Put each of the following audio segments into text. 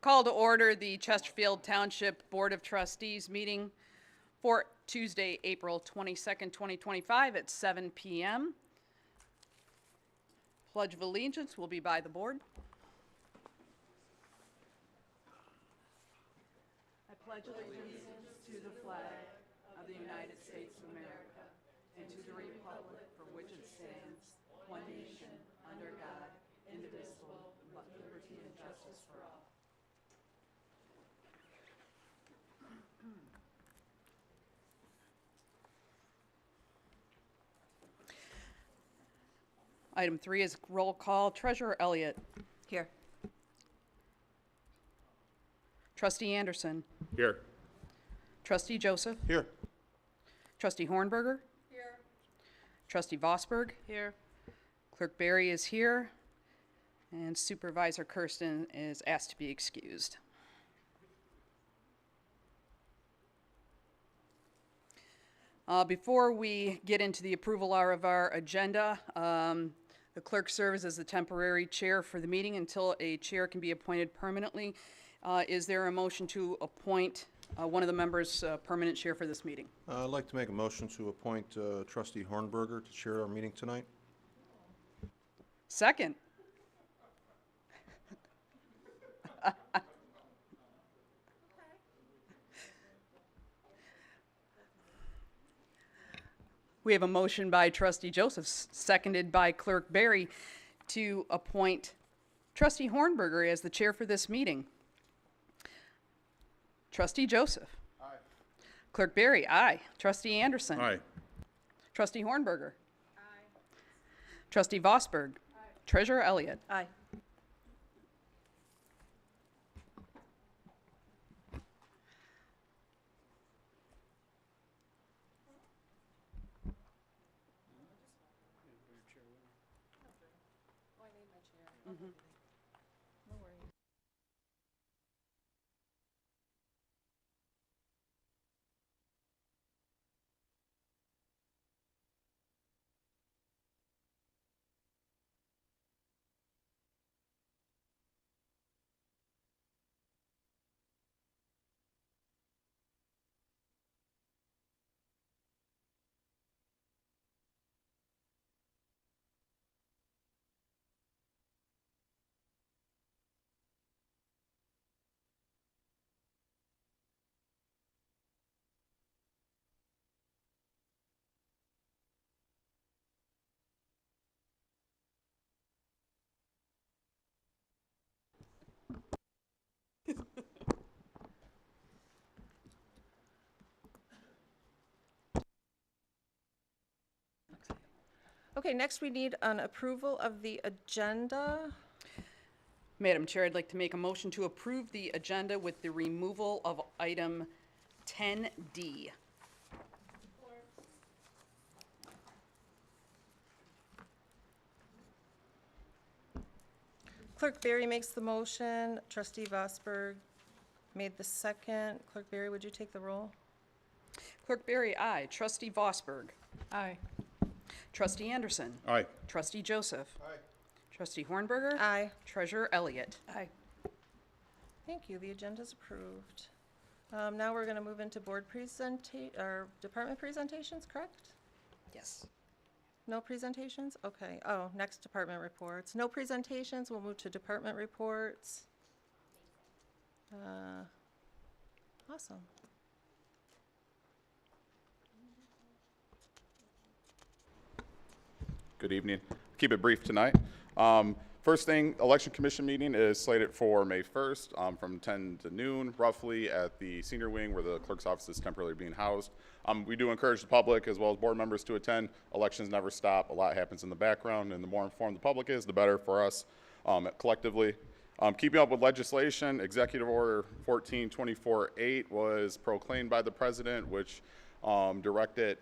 call to order the Chesterfield Township Board of Trustees meeting for Tuesday, April 22nd, 2025 at 7 p.m. Pledge of Allegiance will be by the board. I pledge allegiance to the flag of the United States of America and to the republic for which it stands, one nation, under God, indivisible, with liberty and justice for all. Item 3 is roll call. Treasurer Elliott. Here. Trustee Anderson. Here. Trustee Joseph. Here. Trustee Hornberger. Here. Trustee Vosberg. Here. Clerk Berry is here. And Supervisor Kersten is asked to be excused. Before we get into the approval of our agenda, the clerk serves as the temporary chair for the meeting until a chair can be appointed permanently. Is there a motion to appoint one of the members permanent chair for this meeting? I'd like to make a motion to appoint Trustee Hornberger to chair our meeting tonight. Second. We have a motion by Trustee Joseph, seconded by Clerk Berry, to appoint Trustee Hornberger as the chair for this meeting. Trustee Joseph. Aye. Clerk Berry, aye. Trustee Anderson. Aye. Trustee Hornberger. Aye. Trustee Vosberg. Aye. Treasurer Elliott. Aye. Okay, next we need an approval of the agenda. Madam Chair, I'd like to make a motion to approve the agenda with the removal of item 10D. Clerk Berry makes the motion. Trustee Vosberg made the second. Clerk Berry, would you take the roll? Clerk Berry, aye. Trustee Vosberg. Aye. Trustee Anderson. Aye. Trustee Joseph. Aye. Trustee Hornberger. Aye. Treasurer Elliott. Aye. Thank you. The agenda's approved. Now we're going to move into department presentations, correct? Yes. No presentations? Okay. Oh, next department reports. No presentations. We'll move to department reports. Awesome. Good evening. Keep it brief tonight. First thing, Election Commission meeting is slated for May 1st from 10 to noon, roughly, at the senior wing where the clerk's office is temporarily being housed. We do encourage the public as well as board members to attend. Elections never stop. A lot happens in the background, and the more informed the public is, the better for us collectively. Keeping up with legislation, Executive Order 1424-8 was proclaimed by the President, which directed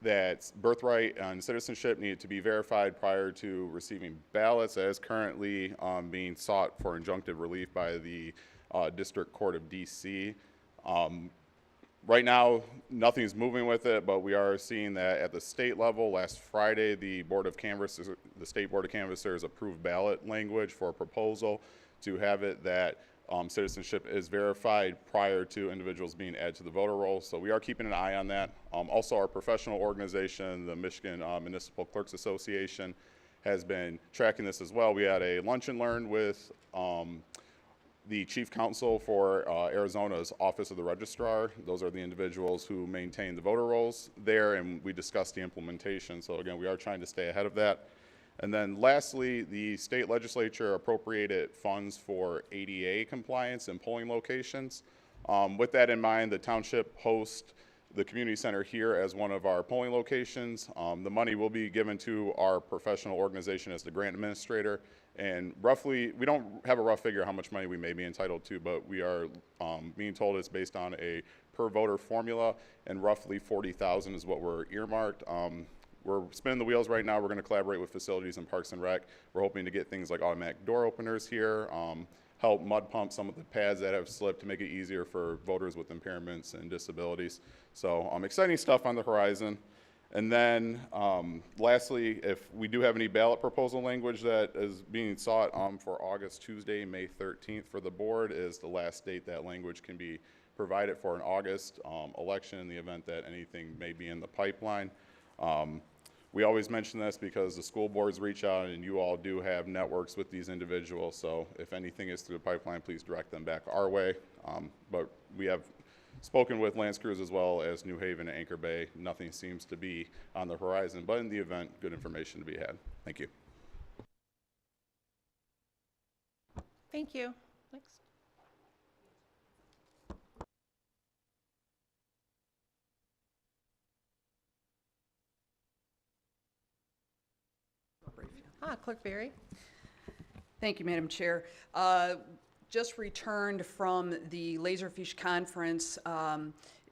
that birthright and citizenship needed to be verified prior to receiving ballots, as currently being sought for injunctive relief by the District Court of D.C. Right now, nothing's moving with it, but we are seeing that at the state level. Last Friday, the State Board of Canvassers approved ballot language for a proposal to have it that citizenship is verified prior to individuals being added to the voter roll. So we are keeping an eye on that. Also, our professional organization, the Michigan Municipal Clerks Association, has been tracking this as well. We had a lunch and learn with the chief counsel for Arizona's Office of the Registrar. Those are the individuals who maintain the voter rolls there, and we discussed the implementation. So again, we are trying to stay ahead of that. And then lastly, the state legislature appropriated funds for ADA compliance in polling locations. With that in mind, the township hosts the community center here as one of our polling locations. The money will be given to our professional organization as the grant administrator. And roughly, we don't have a rough figure how much money we may be entitled to, but we are being told it's based on a per voter formula, and roughly 40,000 is what we're earmarked. We're spinning the wheels right now. We're going to collaborate with facilities and Parks and Rec. We're hoping to get things like automatic door openers here, help mud pump some of the pads that have slipped to make it easier for voters with impairments and disabilities. So exciting stuff on the horizon. And then lastly, if we do have any ballot proposal language that is being sought for August, Tuesday, May 13th for the board is the last date that language can be provided for an August election in the event that anything may be in the pipeline. We always mention this because the school boards reach out and you all do have networks with these individuals. So if anything is through the pipeline, please direct them back our way. But we have spoken with Lance Cruz as well as New Haven and Anchor Bay. Nothing seems to be on the horizon, but in the event, good information to be had. Thank you. Thank you. Next. Clerk Berry. Thank you, Madam Chair. Just returned from the Laserfish Conference.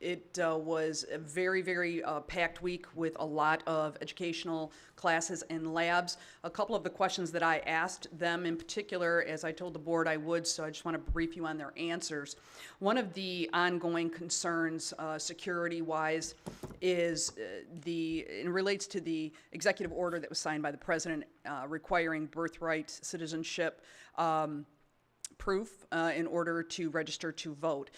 It was a very, very packed week with a lot of educational classes and labs. A couple of the questions that I asked them in particular, as I told the board I would, so I just want to brief you on their answers. One of the ongoing concerns, security-wise, is it relates to the executive order that was signed by the president requiring birthright citizenship proof in order to register to vote.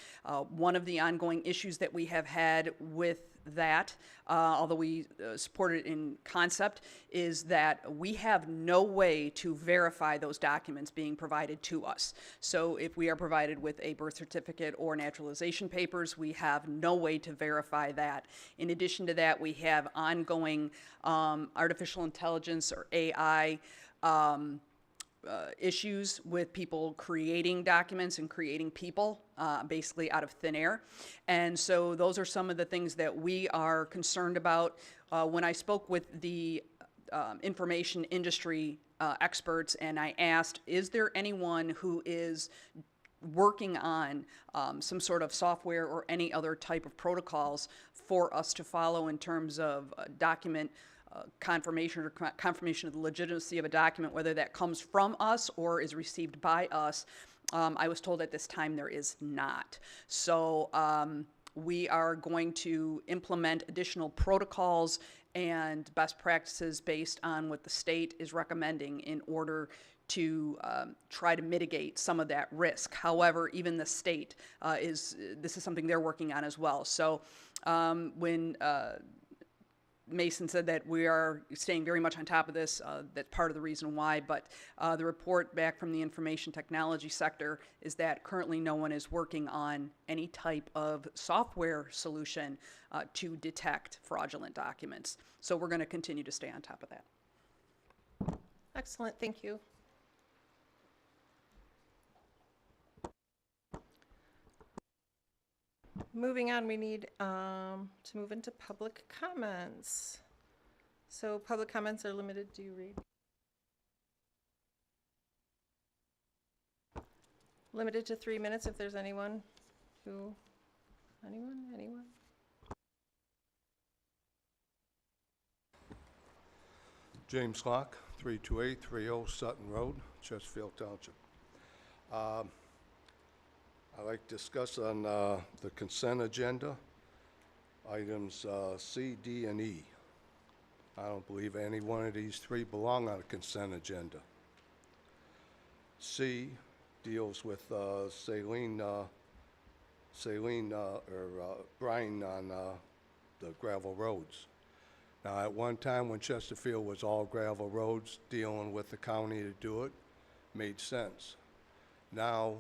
One of the ongoing issues that we have had with that, although we support it in concept, is that we have no way to verify those documents being provided to us. So if we are provided with a birth certificate or naturalization papers, we have no way to verify that. In addition to that, we have ongoing artificial intelligence or AI issues with people creating documents and creating people basically out of thin air. And so those are some of the things that we are concerned about. When I spoke with the information industry experts and I asked, is there anyone who is working on some sort of software or any other type of protocols for us to follow in terms of document confirmation or confirmation of the legitimacy of a document, whether that comes from us or is received by us, I was told at this time there is not. So we are going to implement additional protocols and best practices based on what the state is recommending in order to try to mitigate some of that risk. However, even the state this is something they're working on as well. So when Mason said that we are staying very much on top of this. That's part of the reason why, but the report back from the information technology sector is that currently no one is working on any type of software solution to detect fraudulent documents. So we're going to continue to stay on top of that. Excellent, thank you. Moving on, we need to move into public comments. So public comments are limited, do you read? Limited to 3 minutes if there's anyone who, anyone? James Locke, 32830 Sutton Road, Chesterfield Township. I'd like to discuss on the consent agenda, items C, D, and E. I don't believe any one of these three belong on a consent agenda. C, deals with brine on the gravel roads. Now, at one time when Chesterfield was all gravel roads, dealing with the county to do it, made sense. Now,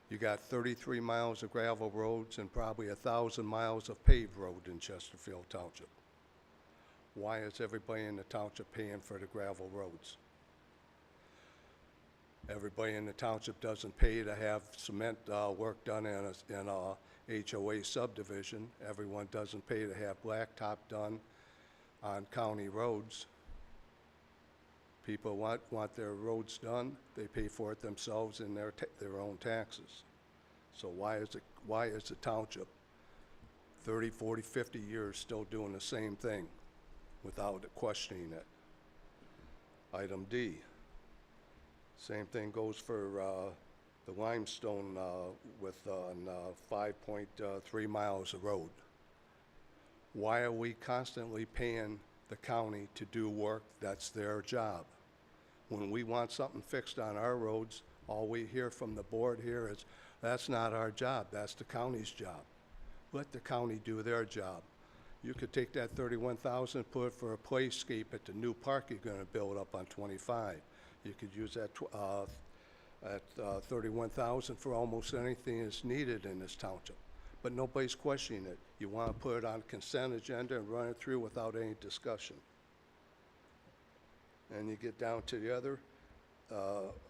you got 33 miles of gravel roads and probably 1,000 miles of paved road in Chesterfield Township. Why is everybody in the township paying for the gravel roads? Everybody in the township doesn't pay to have cement work done in a HOA subdivision. Everyone doesn't pay to have blacktop done on county roads. People want their roads done, they pay for it themselves in their own taxes. So why is the township 30, 40, 50 years still doing the same thing without questioning it? Item D. Same thing goes for the Limestone with 5.3 miles of road. Why are we constantly paying the county to do work that's their job? When we want something fixed on our roads, all we hear from the board here is, that's not our job, that's the county's job. Let the county do their job. You could take that $31,000, put it for a playscape at the new park you're gonna build up on 25. You could use that $31,000 for almost anything that's needed in this township. But nobody's questioning it. You want to put it on consent agenda and run it through without any discussion. And you get down to the other,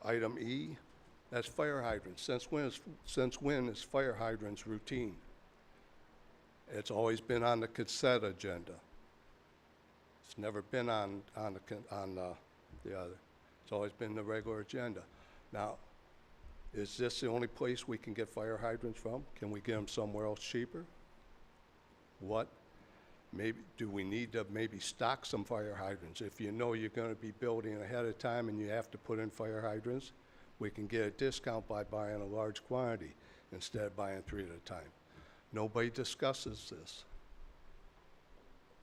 item E, that's fire hydrants. Since when is fire hydrants routine? It's always been on the consent agenda. It's never been on the other. It's always been the regular agenda. Now, is this the only place we can get fire hydrants from? Can we get them somewhere else cheaper? What? Maybe, do we need to maybe stock some fire hydrants? If you know you're gonna be building ahead of time and you have to put in fire hydrants, we can get a discount by buying a large quantity instead of buying 3 at a time. Nobody discusses this.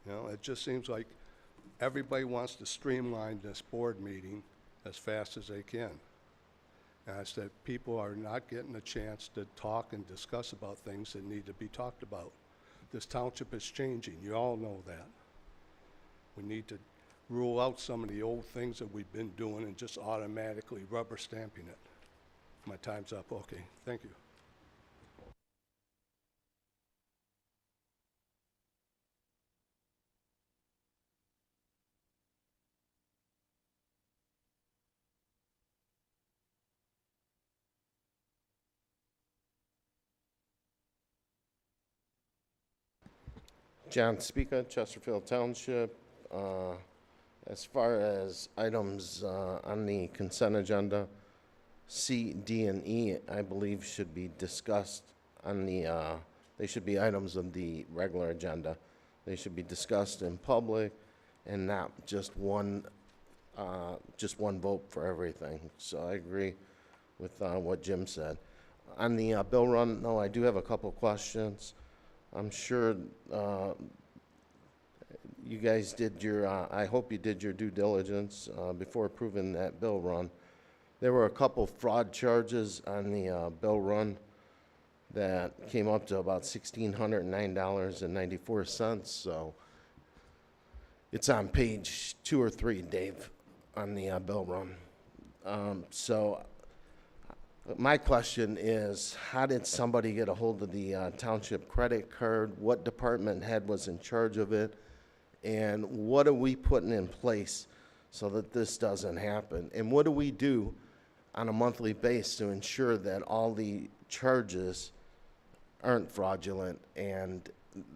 You know, it just seems like everybody wants to streamline this board meeting as fast as they can. And I said, people are not getting a chance to talk and discuss about things that need to be talked about. This township is changing, you all know that. We need to rule out some of the old things that we've been doing and just automatically rubber stamping it. My time's up, okay, thank you. John Speaka, Chesterfield Township. As far as items on the consent agenda, C, D, and E, I believe should be discussed on the, they should be items of the regular agenda. They should be discussed in public and not just one vote for everything. So I agree with what Jim said. On the bill run, no, I do have a couple questions. I'm sure you guys did your, I hope you did your due diligence before approving that bill run. There were a couple fraud charges on the bill run that came up to about $1,609.94. So it's on page 2 or 3, Dave, on the bill run. So my question is, how did somebody get a hold of the township credit card? What department head was in charge of it? And what are we putting in place so that this doesn't happen? And what do we do on a monthly basis to ensure that all the charges aren't fraudulent and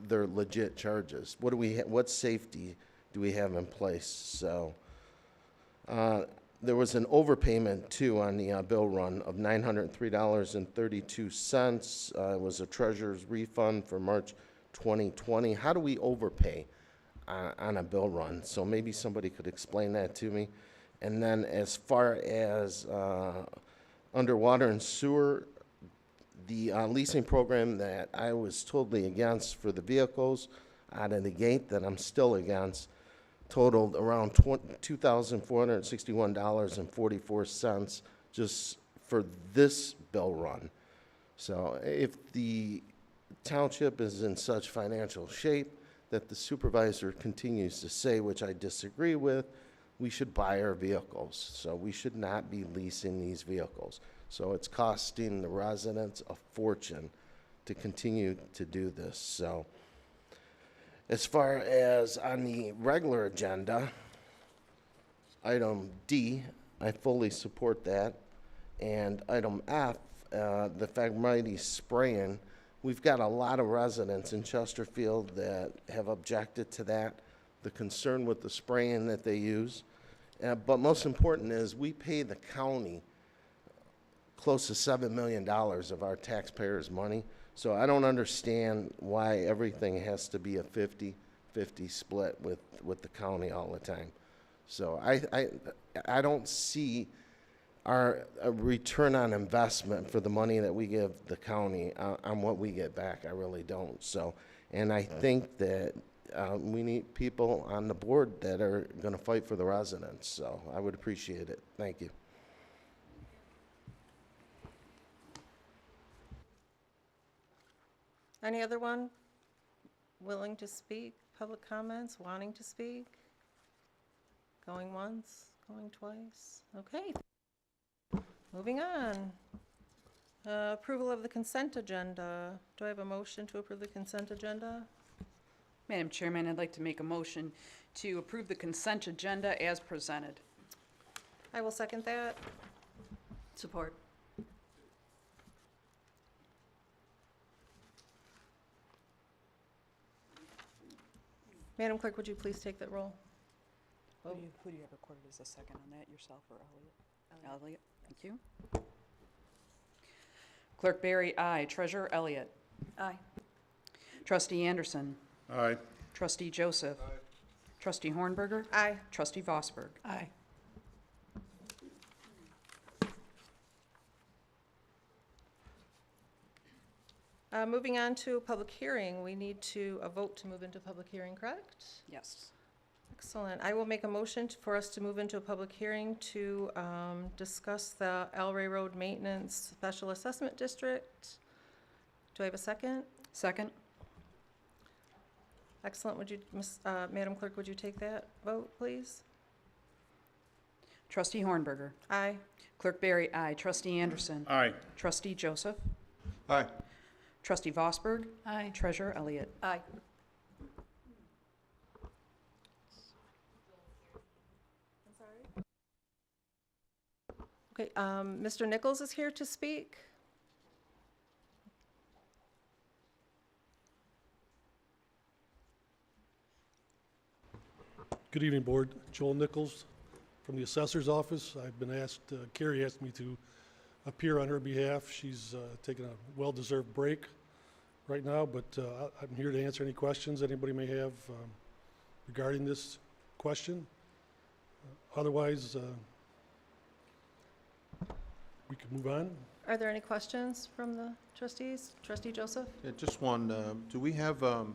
they're legit charges? What safety do we have in place? So there was an overpayment, too, on the bill run of $903.32. It was a treasurer's refund for March 2020. How do we overpay on a bill run? So maybe somebody could explain that to me. And then as far as underwater and sewer, the leasing program that I was totally against for the vehicles out of the gate, that I'm still against, totaled around $2,461.44 just for this bill run. So if the township is in such financial shape that the supervisor continues to say, which I disagree with, we should buy our vehicles. So we should not be leasing these vehicles. So it's costing the residents a fortune to continue to do this. So as far as on the regular agenda, item D, I fully support that. And item F, the Phragmites spraying, we've got a lot of residents in Chesterfield that have objected to that, the concern with the spraying that they use. But most important is we pay the county close to $7 million of our taxpayers' money. So I don't understand why everything has to be a 50-50 split with the county all the time. So I don't see a return on investment for the money that we give the county on what we get back. I really don't. So, and I think that we need people on the board that are going to fight for the residents. So I would appreciate it. Thank you. Any other one willing to speak? Public comments, wanting to speak? Going once, going twice? Okay. Moving on. Approval of the consent agenda. Do I have a motion to approve the consent agenda? Madam Chairman, I'd like to make a motion to approve the consent agenda as presented. I will second that. Support. Madam Clerk, would you please take that roll? Who do you have recorded as a second on that, yourself or Elliot? Elliot, thank you. Clerk Berry, aye. Treasurer Elliott. Aye. Trustee Anderson. Aye. Trustee Joseph. Aye. Trustee Hornberger. Aye. Trustee Vosberg. Aye. Moving on to public hearing, we need a vote to move into public hearing, correct? Yes. Excellent. I will make a motion for us to move into a public hearing to discuss the Elray Road Maintenance Special Assessment District. Do I have a second? Second. Excellent. Would you, Madam Clerk, would you take that vote, please? Trustee Hornberger. Aye. Clerk Berry, aye. Trustee Anderson. Aye. Trustee Joseph. Aye. Trustee Vosberg. Aye. Treasurer Elliott. Aye. Okay, Mr. Nichols is here to speak. Good evening, Board. Joel Nichols from the Assessor's Office. I've been asked, Carrie asked me to appear on her behalf. She's taking a well-deserved break right now, but I'm here to answer any questions anybody may have regarding this question. Otherwise, we can move on. Are there any questions from the trustees? Trustee Joseph? Yeah, just one, do we have a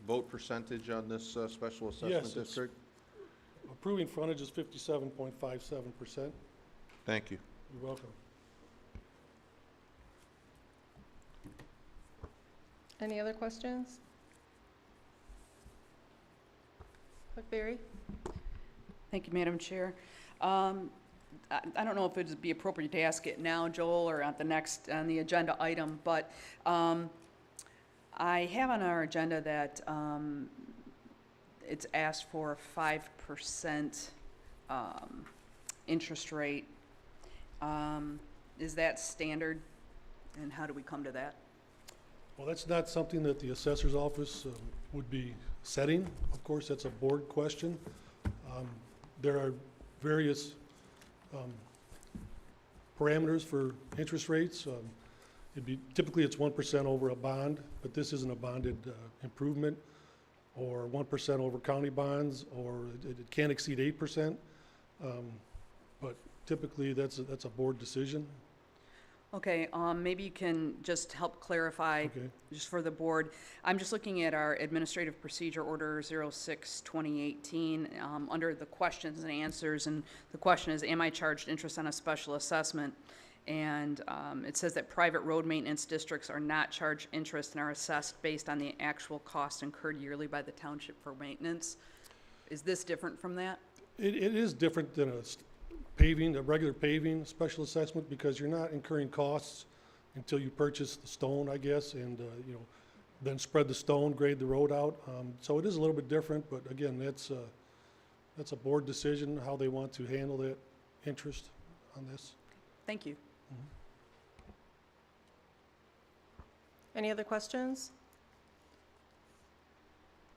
vote percentage on this special assessment Yes, it's- district? Approving frontage is 57.57%. Thank you. You're welcome. Any other questions? Clerk Berry? Thank you, Madam Chair. I don't know if it would be appropriate to ask it now, Joel, or at the next, on the agenda item, but I have on our agenda that it's asked for a 5% interest rate. Is that standard, and how do we come to that? Well, that's not something that the Assessor's Office would be setting. Of course, that's a board question. There are various parameters for interest rates. Typically it's 1% over a bond, but this isn't a bonded improvement, or 1% over county bonds, or it can't exceed 8%. But typically that's a board decision. Okay, maybe you can just help clarify, Okay. just for the board. I'm just looking at our Administrative Procedure Order 06-2018, under the questions and answers, and the question is, am I charged interest on a special assessment? And it says that private road maintenance districts are not charged interest and are assessed based on the actual costs incurred yearly by the township for maintenance. Is this different from that? It is different than a regular paving special assessment, because you're not incurring costs until you purchase the stone, I guess, and, then spread the stone, grade the road out. So it is a little bit different, but again, that's a board decision, how they want to handle that interest on this. Thank you. Any other questions?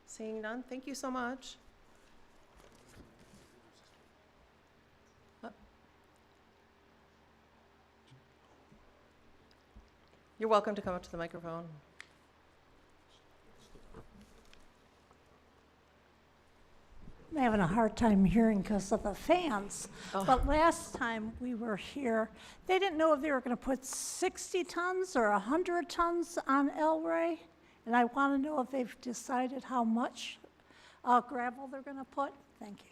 Seeing none, thank you so much. You're welcome to come up to the microphone. I'm having a hard time hearing because of the fans. Oh. But last time we were here, they didn't know if they were going to put 60 tons or 100 tons on El Rey. And I want to know if they've decided how much gravel they're going to put. Thank you.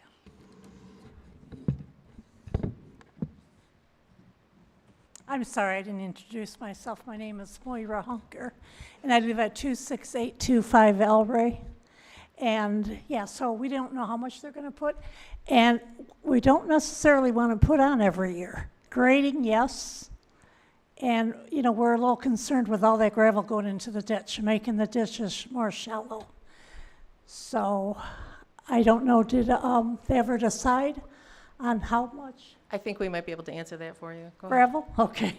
I'm sorry, I didn't introduce myself. My name is Moira Hunker, and I live at 26825 El Rey. And yeah, so we don't know how much they're going to put, and we don't necessarily want to put on every year. Grading, yes. And, we're a little concerned with all that gravel going into the ditch, making the ditches more shallow. So I don't know, did they ever decide on how much I think we might be able to answer that for you. Go ahead. gravel? Okay.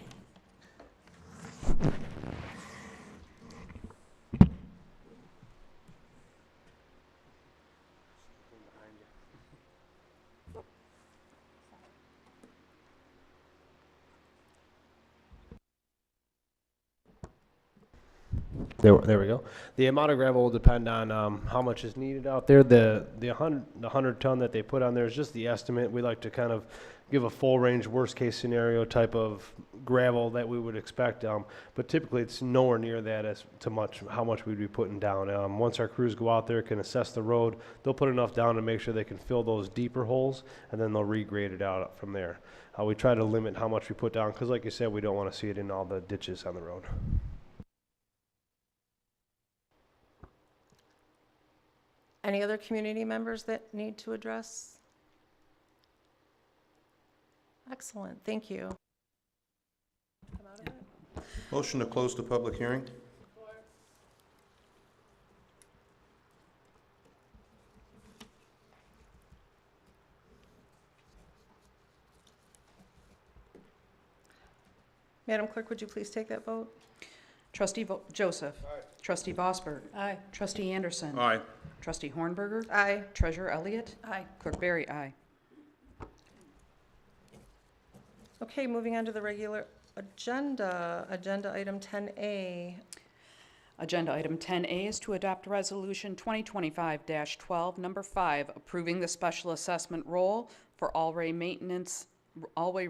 There we go. The amount of gravel will depend on how much is needed out there. The 100 ton that they put on there is just the estimate. We like to kind of give a full range, worst case scenario type of gravel that we would expect. But typically it's nowhere near that as to how much we'd be putting down. Once our crews go out there, can assess the road, they'll put enough down to make sure they can fill those deeper holes, and then they'll regrade it out from there. We try to limit how much we put down because, like you said, we don't want to see it in all the ditches on the road. Any other community members that need to address? Excellent, thank you. Motion to close the public hearing? Madam Clerk, would you please take that vote? Trustee Joseph. Aye. Trustee Vosberg. Aye. Trustee Anderson. Aye. Trustee Hornberger. Aye. Treasurer Elliott. Aye. Clerk Berry, aye. Okay, moving on to the regular agenda. Agenda item 10A. Agenda item 10A is to adopt Resolution 2025-12, number 5, approving the special assessment roll for Allway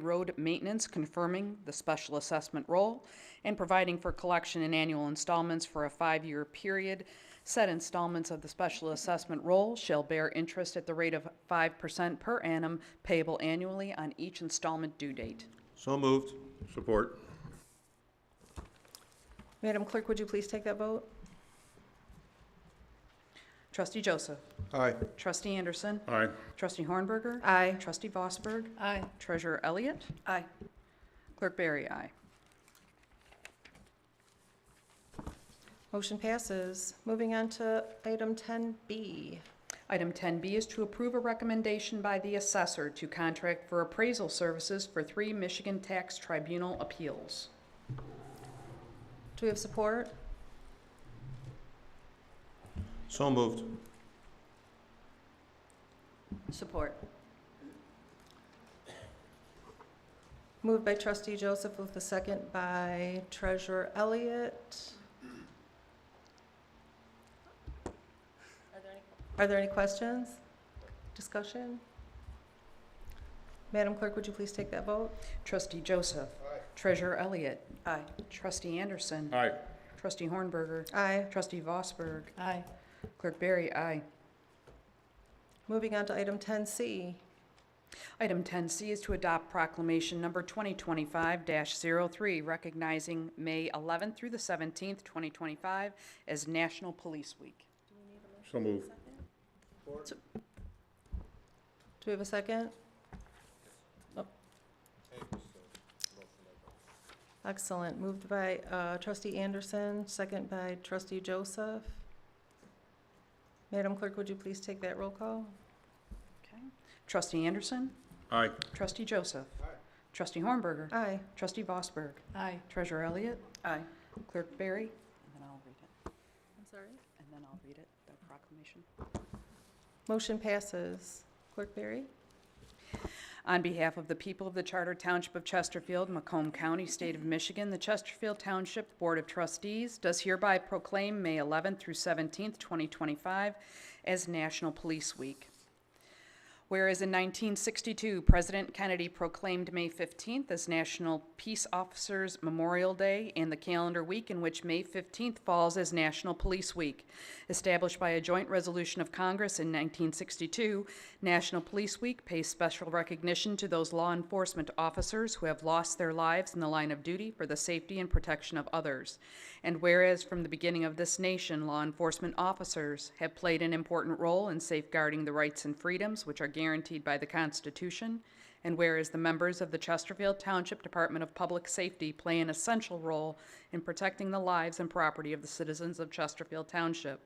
Road Maintenance, confirming the special assessment roll, and providing for collection in annual installments for a 5-year period. Said installments of the special assessment roll shall bear interest at the rate of 5% per annum, payable annually on each installment due date. So moved. Support. Madam Clerk, would you please take that vote? Trustee Joseph. Aye. Trustee Anderson. Aye. Trustee Hornberger. Aye. Trustee Vosberg. Aye. Treasurer Elliott. Aye. Clerk Berry, aye. Motion passes. Moving on to item 10B. Item 10B is to approve a recommendation by the assessor to contract for appraisal services for 3 Michigan Tax Tribunal appeals. Do we have support? So moved. Support. Moved by Trustee Joseph with a second by Treasurer Elliott. Are there any questions? Discussion? Madam Clerk, would you please take that vote? Trustee Joseph. Treasurer Elliott. Aye. Trustee Anderson. Aye. Trustee Hornberger. Aye. Trustee Vosberg. Aye. Clerk Berry, aye. Moving on to item 10C. Item 10C is to adopt proclamation number 2025-03, recognizing May 11th through the 17th, 2025 as National Police Week. So move. Do we have a second? Oh. Excellent. Moved by trustee Anderson, second by trustee Joseph. Madam Clerk, would you please take that roll call? Okay. Trustee Anderson. Aye. Trustee Joseph. Trustee Hornberger. Aye. Trustee Vosberg. Aye. Treasurer Elliott. Aye. Clerk Berry. And then I'll read it. I'm sorry? And then I'll read it, the proclamation. Motion passes. Clerk Berry? On behalf of the people of the Charter Township of Chesterfield, Macomb County, State of Michigan, the Chesterfield Township Board of Trustees does hereby proclaim May 11th through 17th, 2025 as National Police Week. Whereas in 1962, President Kennedy proclaimed May 15th as National Peace Officers Memorial Day and the calendar week in which May 15th falls as National Police Week. Established by a joint resolution of Congress in 1962, National Police Week pays special recognition to those law enforcement officers who have lost their lives in the line of duty for the safety and protection of others. And whereas from the beginning of this nation, law enforcement officers have played an important role in safeguarding the rights and freedoms which are guaranteed by the Constitution, and whereas the members of the Chesterfield Township Department of Public Safety play an essential role in protecting the lives and property of the citizens of Chesterfield Township.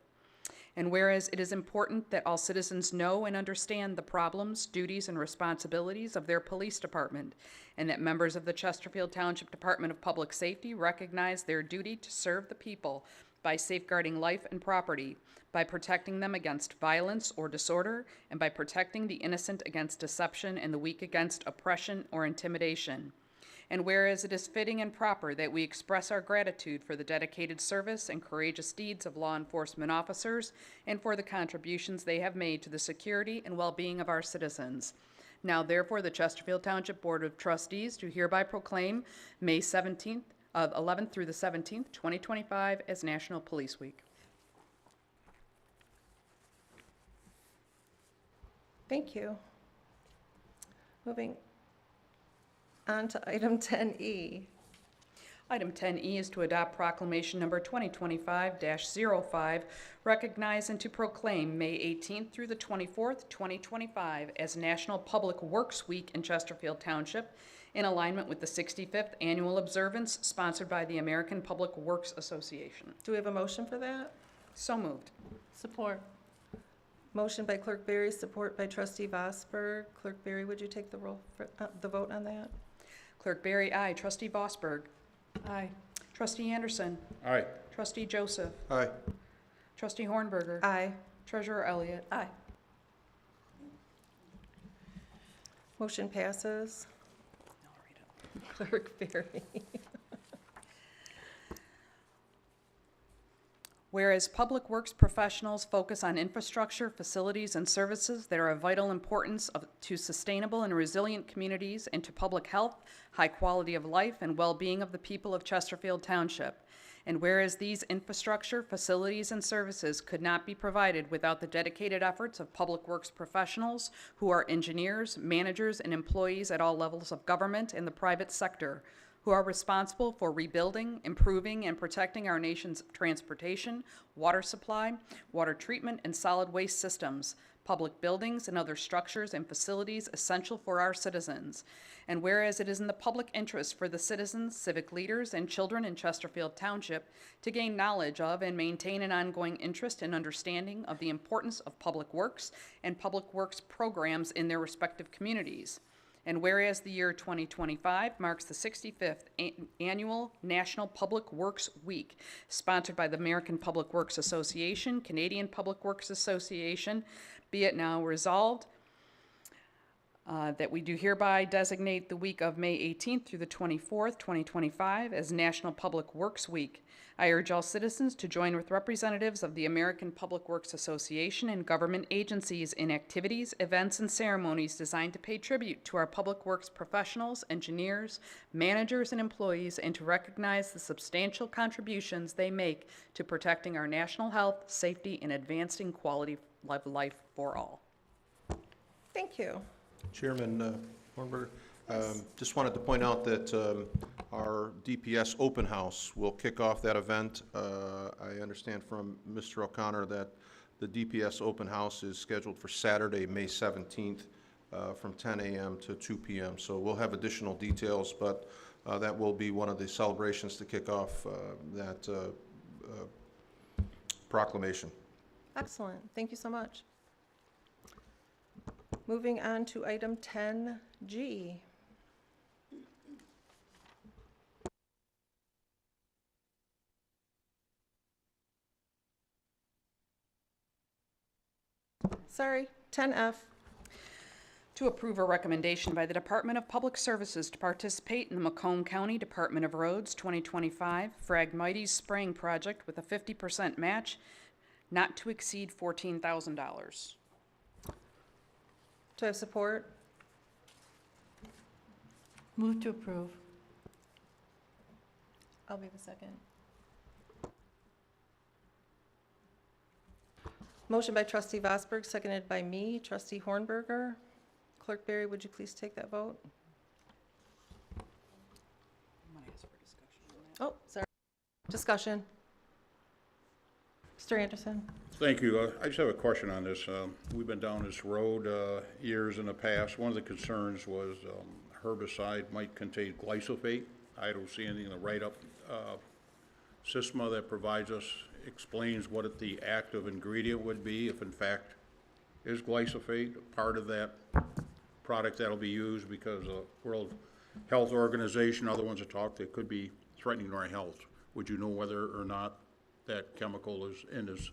And whereas it is important that all citizens know and understand the problems, duties, and responsibilities of their police department, and that members of the Chesterfield Township Department of Public Safety recognize their duty to serve the people by safeguarding life and property, by protecting them against violence or disorder, and by protecting the innocent against deception and the weak against oppression or intimidation. And whereas it is fitting and proper that we express our gratitude for the dedicated service and courageous deeds of law enforcement officers and for the contributions they have made to the security and well-being of our citizens. Now therefore, the Chesterfield Township Board of Trustees do hereby proclaim May 11th through the 17th, 2025 as National Police Week. Thank you. Moving on to item 10E. Item 10E is to adopt proclamation number 2025-05, recognize and to proclaim May 18th through the 24th, 2025 as National Public Works Week in Chesterfield Township in alignment with the 65th annual observance sponsored by the American Public Works Association. Do we have a motion for that? So moved. Support. Motion by Clerk Berry, support by trustee Vosberg. Clerk Berry, would you take the roll for, the vote on that? Clerk Berry, aye. Trustee Vosberg. Aye. Trustee Anderson. Aye. Trustee Joseph. Aye. Trustee Hornberger. Aye. Treasurer Elliott. Aye. Motion passes. I'll read it. Clerk Berry. Whereas public works professionals focus on infrastructure, facilities, and services that are of vital importance to sustainable and resilient communities and to public health, high quality of life, and well-being of the people of Chesterfield Township. And whereas these infrastructure, facilities, and services could not be provided without the dedicated efforts of public works professionals who are engineers, managers, and employees at all levels of government and the private sector, who are responsible for rebuilding, improving, and protecting our nation's transportation, water supply, water treatment, and solid waste systems, public buildings, and other structures and facilities essential for our citizens. And whereas it is in the public interest for the citizens, civic leaders, and children in Chesterfield Township to gain knowledge of and maintain an ongoing interest and understanding of the importance of public works and public works programs in their respective communities. And whereas the year 2025 marks the 65th annual National Public Works Week, sponsored by the American Public Works Association, Canadian Public Works Association, be it now resolved That we do hereby designate the week of May 18th through the 24th, 2025 as National Public Works Week. I urge all citizens to join with representatives of the American Public Works Association and government agencies in activities, events, and ceremonies designed to pay tribute to our public works professionals, engineers, managers, and employees, and to recognize the substantial contributions they make to protecting our national health, safety, and advancing quality of life for all. Thank you. Chairman Hornberger, just wanted to point out that our DPS open house will kick off that event. I understand from Mr. O'Connor that the DPS open house is scheduled for Saturday, May 17th, from 10 a.m. to 2 p.m. So we'll have additional details, but that will be one of the celebrations to kick off that proclamation. Excellent. Thank you so much. Moving on to item 10G. Sorry, 10F. To approve a recommendation by the Department of Public Services to participate in the Macomb County Department of Roads 2025 Phragmites Spraying Project with a 50% match not to exceed $14,000. Do I have support? Move to approve. I'll be the second. Motion by trustee Vosberg, seconded by me, trustee Hornberger. Clerk Berry, would you please take that vote? I'm gonna ask for discussion on that. Oh, sorry. Discussion. Mr. Anderson? Thank you. I just have a question on this. We've been down this road years in the past. One of the concerns was herbicide might contain glyphosate. I don't see anything in the write-up. SISMA that provides us explains what the active ingredient would be if in fact is glyphosate part of that product that'll be used, because the World Health Organization, other ones that talk, that could be threatening our health. Would you know whether or not that chemical is in this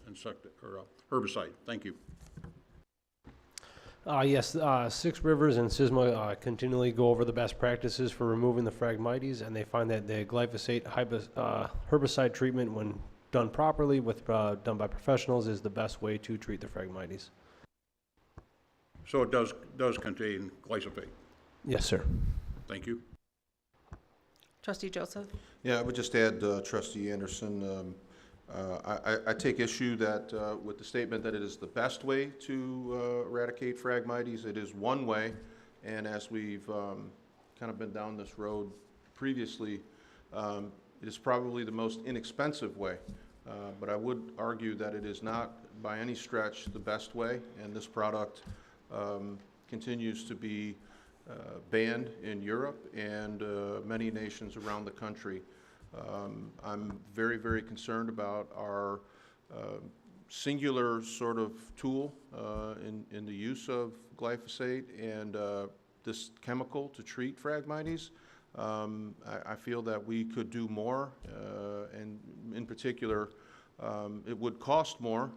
herbicide? Thank you. Yes, Six Rivers and SISMA continually go over the best practices for removing the Phragmites, and they find that the glyphosate herbicide treatment, when done properly, done by professionals, is the best way to treat the Phragmites. So it does contain glyphosate. Yes, sir. Thank you. Trustee Joseph? Yeah, I would just add, trustee Anderson, I take issue that with the statement that it is the best way to eradicate Phragmites. It is one way, and as we've kind of been down this road previously, it is probably the most inexpensive way. But I would argue that it is not by any stretch the best way, and this product continues to be banned in Europe and many nations around the country. I'm very, very concerned about our singular sort of tool in the use of glyphosate and this chemical to treat Phragmites. I feel that we could do more, and in particular, it would cost more,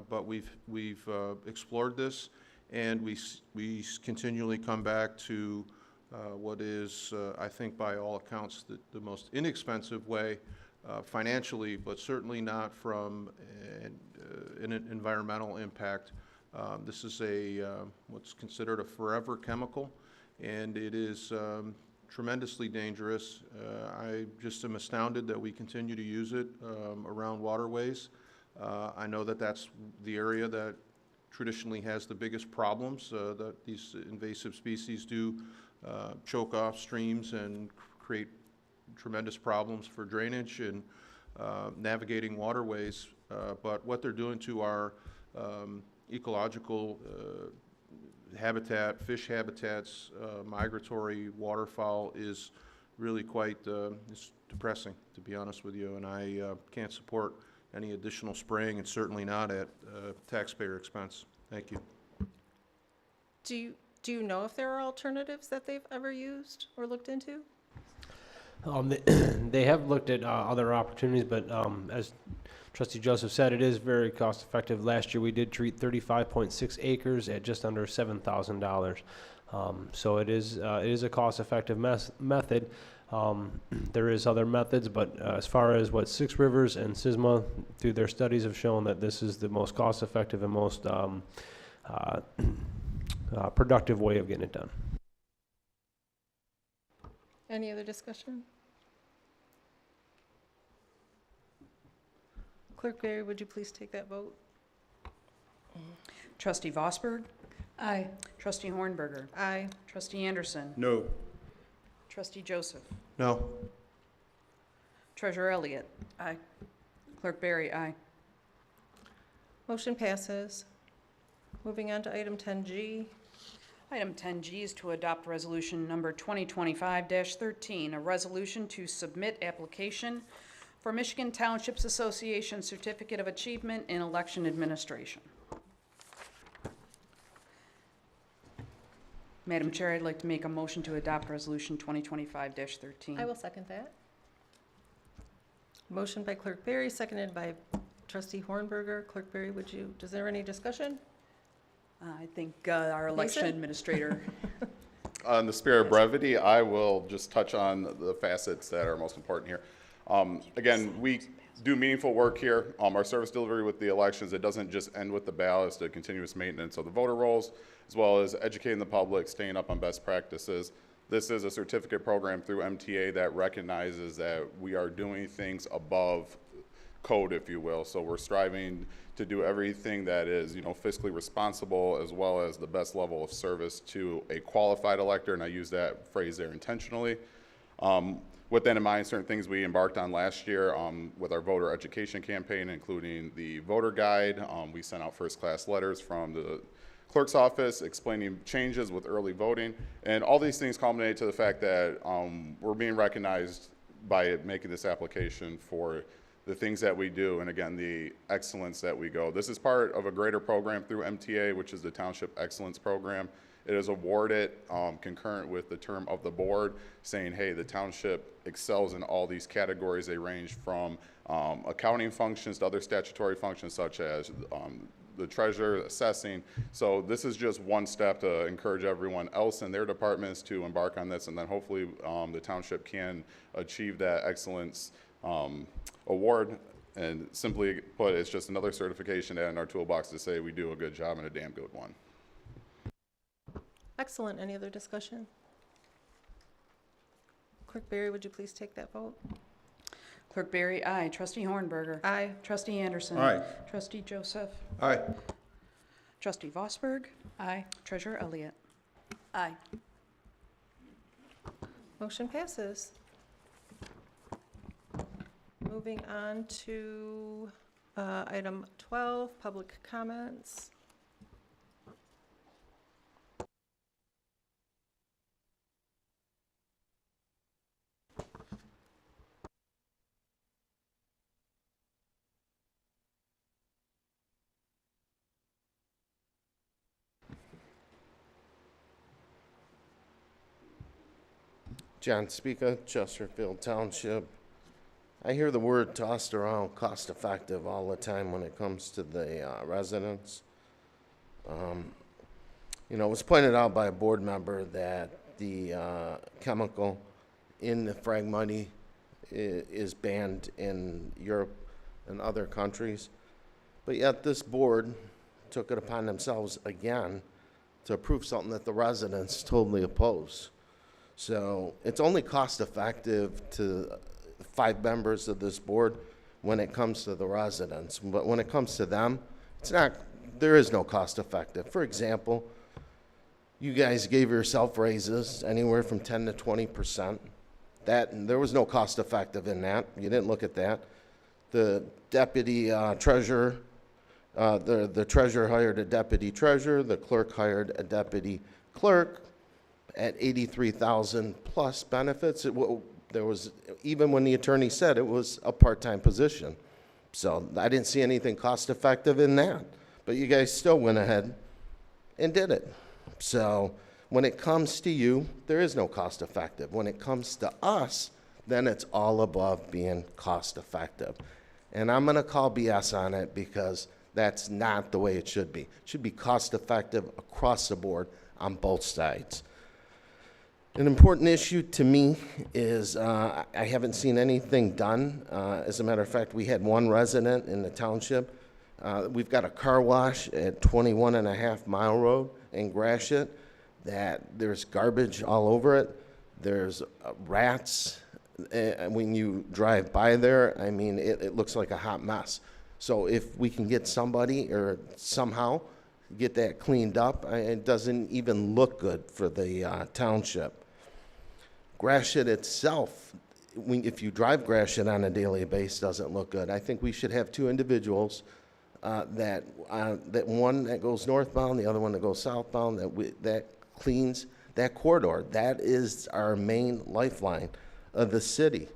but we've explored this, and we continually come back to what is, I think, by all accounts, the most inexpensive way financially, but certainly not from an environmental impact. This is what's considered a forever chemical, and it is tremendously dangerous. I just am astounded that we continue to use it around waterways. I know that that's the area that traditionally has the biggest problems, that these invasive species do choke off streams and create tremendous problems for drainage and navigating waterways. But what they're doing to our ecological habitat, fish habitats, migratory waterfowl is really quite it's depressing, to be honest with you, and I can't support any additional spraying, and certainly not at taxpayer expense. Thank you. Do you know if there are alternatives that they've ever used or looked into? They have looked at other opportunities, but as Trustee Joseph said, it is very cost effective. Last year we did treat 35.6 acres at just under $7,000. So it is a cost-effective method. There is other methods, but as far as what Six Rivers and SYSMA, through their studies, have shown that this is the most cost-effective and most productive way of getting it done. Any other discussion? Clerk Berry, would you please take that vote? Trustee Vosberg, Aye. trustee Hornberger, Aye. trustee Anderson, No. trustee Joseph, No. treasurer Elliott. Aye. Clerk Berry, aye. Motion passes. Moving on to item 10G. Item 10G is to adopt resolution number 2025-13, a resolution to submit application for Michigan Townships Association Certificate of Achievement in Election Administration. Madam Chair, I'd like to make a motion to adopt resolution 2025-13. I will second that. Motion by Clerk Berry, seconded by trustee Hornberger. Clerk Berry, is there any discussion? I think our election Lisa? administrator. In the spirit of brevity, I will just touch on the facets that are most important here. Again, we do meaningful work here. Our service delivery with the elections, it doesn't just end with the ballots, the continuous maintenance of the voter rolls, as well as educating the public, staying up on best practices. This is a certificate program through MTA that recognizes that we are doing things above code, if you will. So we're striving to do everything that is, fiscally responsible, as well as the best level of service to a qualified elector, and I use that phrase there intentionally. With that in mind, certain things we embarked on last year with our voter education campaign, including the voter guide. We sent out first-class letters from the clerk's office explaining changes with early voting, and all these things culminate to the fact that we're being recognized by making this application for the things that we do, and again, the excellence that we go. This is part of a greater program through MTA, which is the Township Excellence Program. It is awarded concurrent with the term of the board, saying, hey, the township excels in all these categories. They range from accounting functions to other statutory functions, such as the treasurer, assessing. So this is just one step to encourage everyone else in their departments to embark on this, and then hopefully the township can achieve that excellence award. And simply put, it's just another certification to add in our toolbox to say we do a good job and a damn good one. Excellent. Any other discussion? Clerk Berry, would you please take that vote? Clerk Berry, aye. Trustee Hornberger. Aye. Trustee Anderson. Aye. Trustee Joseph. Aye. Trustee Vosberg. Aye. Treasurer Elliott. Aye. Motion passes. Moving on to item 12, public comments. John Speaka, Chesterfield Township. I hear the word tossed around, cost-effective, all the time when it comes to the residents. It was pointed out by a board member that the chemical in the frag money is banned in Europe and other countries. But yet this board took it upon themselves again to approve something that the residents totally oppose. So it's only cost-effective to 5 members of this board when it comes to the residents. But when it comes to them, there is no cost-effective. For example, you guys gave yourself raises anywhere from 10 to 20%. There was no cost-effective in that. You didn't look at that. The deputy treasurer, the treasurer hired a deputy treasurer, the clerk hired a deputy clerk at $83,000 plus benefits. There was, even when the attorney said it was a part-time position. So I didn't see anything cost-effective in that. But you guys still went ahead and did it. So when it comes to you, there is no cost-effective. When it comes to us, then it's all above being cost-effective. And I'm going to call BS on it because that's not the way it should be. It should be cost-effective across the board on both sides. An important issue to me is I haven't seen anything done. As a matter of fact, we had one resident in the township. We've got a car wash at 21.5 Mile Road in Gratiot that there's garbage all over it. There's rats. When you drive by there, I mean, it looks like a hot mess. So if we can get somebody or somehow get that cleaned up, it doesn't even look good for the township. Gratiot itself, if you drive Gratiot on a daily basis, doesn't look good. I think we should have two individuals, that one that goes northbound, the other one that goes southbound, that cleans that corridor. That is our main lifeline of the city.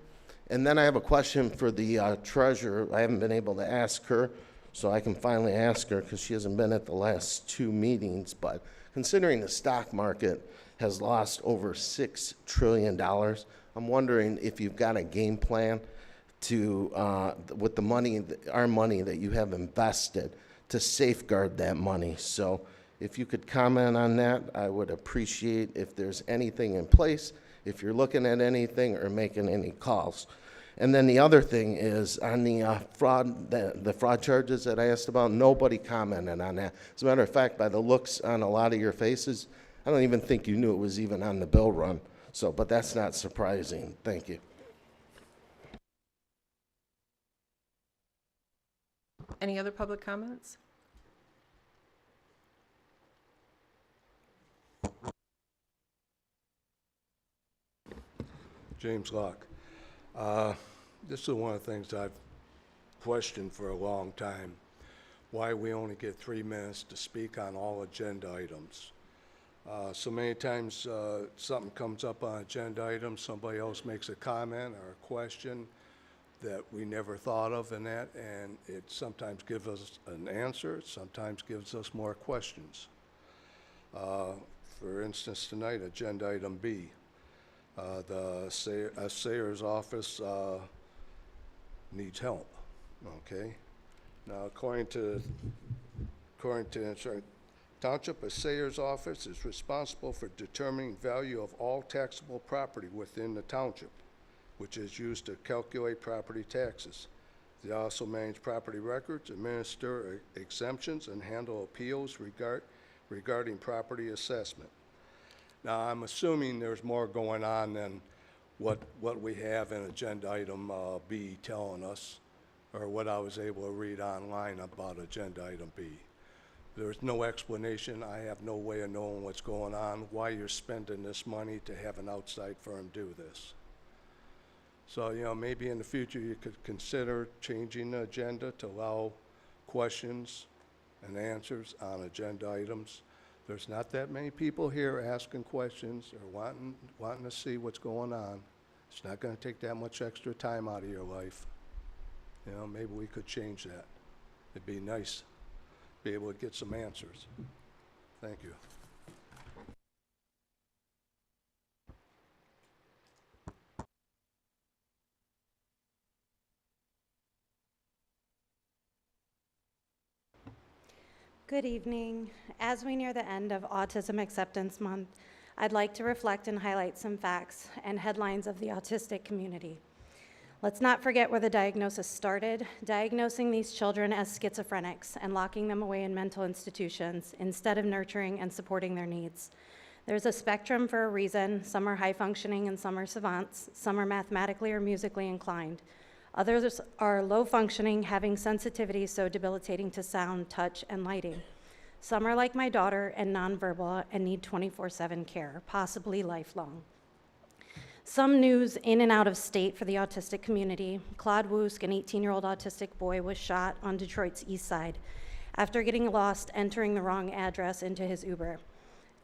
And then I have a question for the treasurer. I haven't been able to ask her, so I can finally ask her because she hasn't been at the last two meetings. But considering the stock market has lost over $6 trillion, I'm wondering if you've got a game plan to, with the money, our money that you have invested, to safeguard that money. So if you could comment on that, I would appreciate if there's anything in place, if you're looking at anything or making any calls. And then the other thing is on the fraud, the fraud charges that I asked about, nobody commented on that. As a matter of fact, by the looks on a lot of your faces, I don't even think you knew it was even on the bill run. So, but that's not surprising. Thank you. Any other public comments? James Locke. This is one of the things I've questioned for a long time, why we only get 3 minutes to speak on all agenda items. So many times something comes up on agenda items, somebody else makes a comment or a question that we never thought of in that, and it sometimes gives us an answer, sometimes gives us more questions. For instance, tonight, agenda item B. The assayer's office needs help, okay? Now, according to Township Assayer's Office is responsible for determining value of all taxable property within the township, which is used to calculate property taxes. They also manage property records, administer exemptions, and handle appeals regarding property assessment. Now, I'm assuming there's more going on than what we have in agenda item B telling us, or what I was able to read online about agenda item B. There's no explanation. I have no way of knowing what's going on, why you're spending this money to have an outside firm do this. So, you know, maybe in the future you could consider changing the agenda to allow questions and answers on agenda items. There's not that many people here asking questions or wanting to see what's going on. It's not going to take that much extra time out of your life. You know, maybe we could change that. It'd be nice to be able to get some answers. Thank you. Good evening. As we near the end of Autism Acceptance Month, I'd like to reflect and highlight some facts and headlines of the autistic community. Let's not forget where the diagnosis started, diagnosing these children as schizophrenics and locking them away in mental institutions instead of nurturing and supporting their needs. There's a spectrum for a reason. Some are high functioning and some are savants. Some are mathematically or musically inclined. Others are low functioning, having sensitivities so debilitating to sound, touch, and lighting. Some are like my daughter and nonverbal and need 24/7 care, possibly lifelong. Some news in and out of state for the autistic community. Claude Woosk, an 18-year-old autistic boy, was shot on Detroit's east side after getting lost entering the wrong address into his Uber.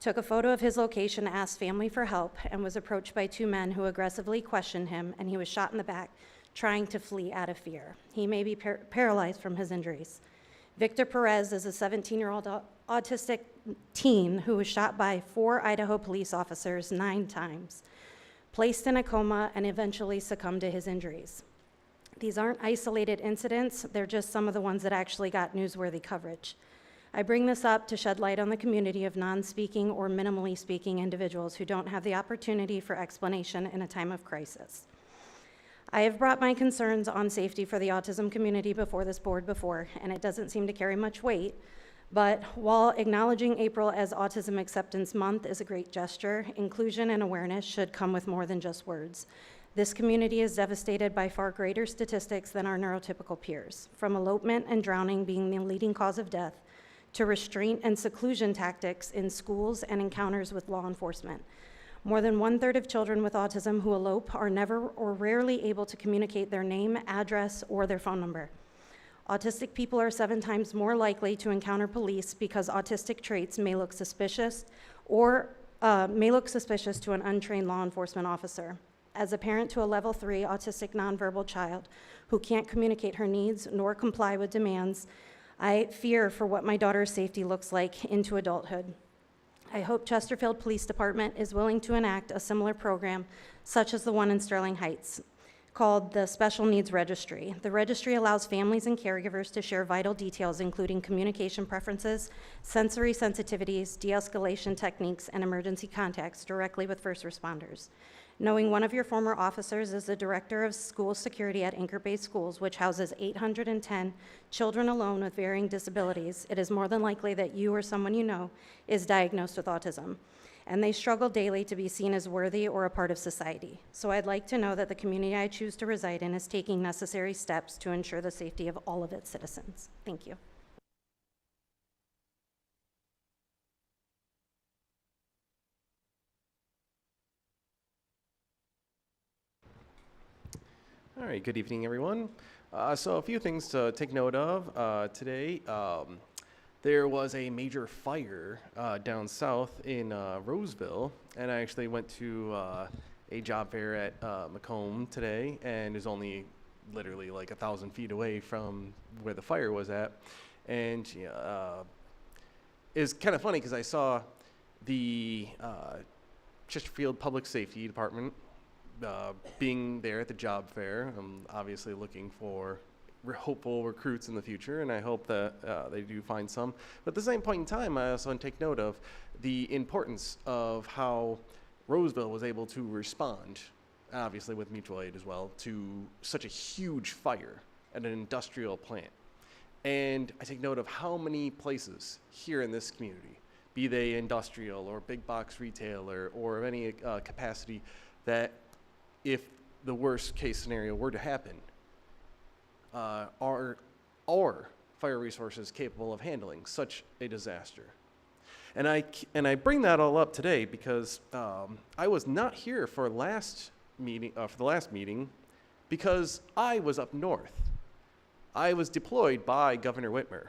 Took a photo of his location, asked family for help, and was approached by two men who aggressively questioned him, and he was shot in the back, trying to flee out of fear. He may be paralyzed from his injuries. Victor Perez is a 17-year-old autistic teen who was shot by 4 Idaho police officers 9 times, placed in a coma, and eventually succumbed to his injuries. These aren't isolated incidents, they're just some of the ones that actually got newsworthy coverage. I bring this up to shed light on the community of non-speaking or minimally speaking individuals who don't have the opportunity for explanation in a time of crisis. I have brought my concerns on safety for the autism community before this board before, and it doesn't seem to carry much weight. But while acknowledging April as Autism Acceptance Month is a great gesture, inclusion and awareness should come with more than just words. This community is devastated by far greater statistics than our neurotypical peers, from elopement and drowning being the leading cause of death, to restraint and seclusion tactics in schools and encounters with law enforcement. More than 1/3 of children with autism who elope are never or rarely able to communicate their name, address, or their phone number. Autistic people are 7 times more likely to encounter police because autistic traits may look suspicious to an untrained law enforcement officer. As a parent to a level 3 autistic nonverbal child who can't communicate her needs nor comply with demands, I fear for what my daughter's safety looks like into adulthood. I hope Chesterfield Police Department is willing to enact a similar program such as the one in Sterling Heights, called the Special Needs Registry. The registry allows families and caregivers to share vital details, including communication preferences, sensory sensitivities, de-escalation techniques, and emergency contacts directly with first responders. Knowing one of your former officers is the director of school security at Anchor Bay Schools, which houses 810 children alone with varying disabilities, it is more than likely that you or someone you know is diagnosed with autism, and they struggle daily to be seen as worthy or a part of society. So I'd like to know that the community I choose to reside in is taking necessary steps to ensure the safety of all of its citizens. Thank you. All right, good evening, everyone. So a few things to take note of today. There was a major fire down south in Roseville, and I actually went to a job fair at Macomb today, and is only literally like 1,000 feet away from where the fire was at. And it's kind of funny because I saw the Chesterfield Public Safety Department being there at the job fair. I'm obviously looking for hopeful recruits in the future, and I hope that they do find some. But at the same point in time, I also want to take note of the importance of how Roseville was able to respond, obviously with mutual aid as well, to such a huge fire at an industrial plant. And I take note of how many places here in this community, be they industrial or big box retailer or of any capacity, that if the worst case scenario were to happen, are fire resources capable of handling such a disaster? And I bring that all up today because I was not here for the last meeting because I was up north. I was deployed by Governor Whitmer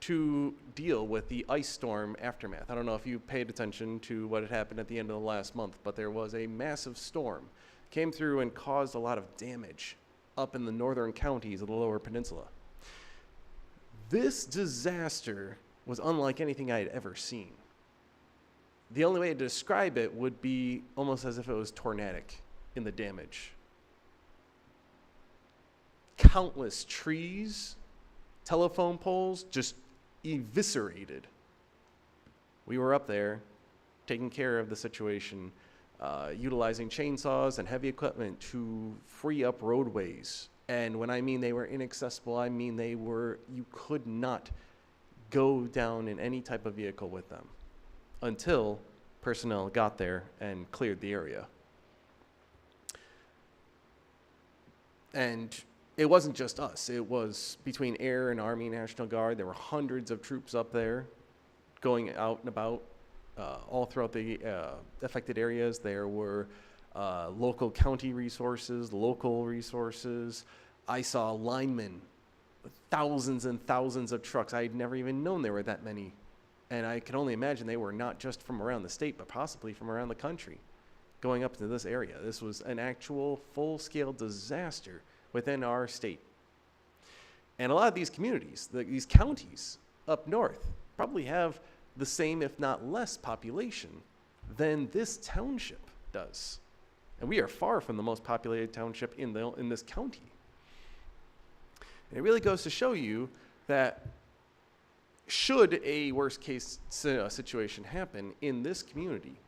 to deal with the ice storm aftermath. I don't know if you paid attention to what had happened at the end of the last month, but there was a massive storm, came through and caused a lot of damage up in the northern counties of the Lower Peninsula. This disaster was unlike anything I had ever seen. The only way to describe it would be almost as if it was tornadic in the damage. Countless trees, telephone poles, just eviscerated. We were up there taking care of the situation, utilizing chainsaws and heavy equipment to free up roadways. And when I mean they were inaccessible, I mean you could not go down in any type of vehicle with them until personnel got there and cleared the area. And it wasn't just us. It was between Air and Army National Guard. There were hundreds of troops up there going out and about all throughout the affected areas. There were local county resources, local resources. I saw linemen, thousands and thousands of trucks. I had never even known there were that many. And I can only imagine they were not just from around the state, but possibly from around the country going up to this area. This was an actual full-scale disaster within our state. And a lot of these communities, these counties up north, probably have the same, if not less, population than this township does. And we are far from the most populated township in this county. And it really goes to show you that should a worst-case situation happen in this community,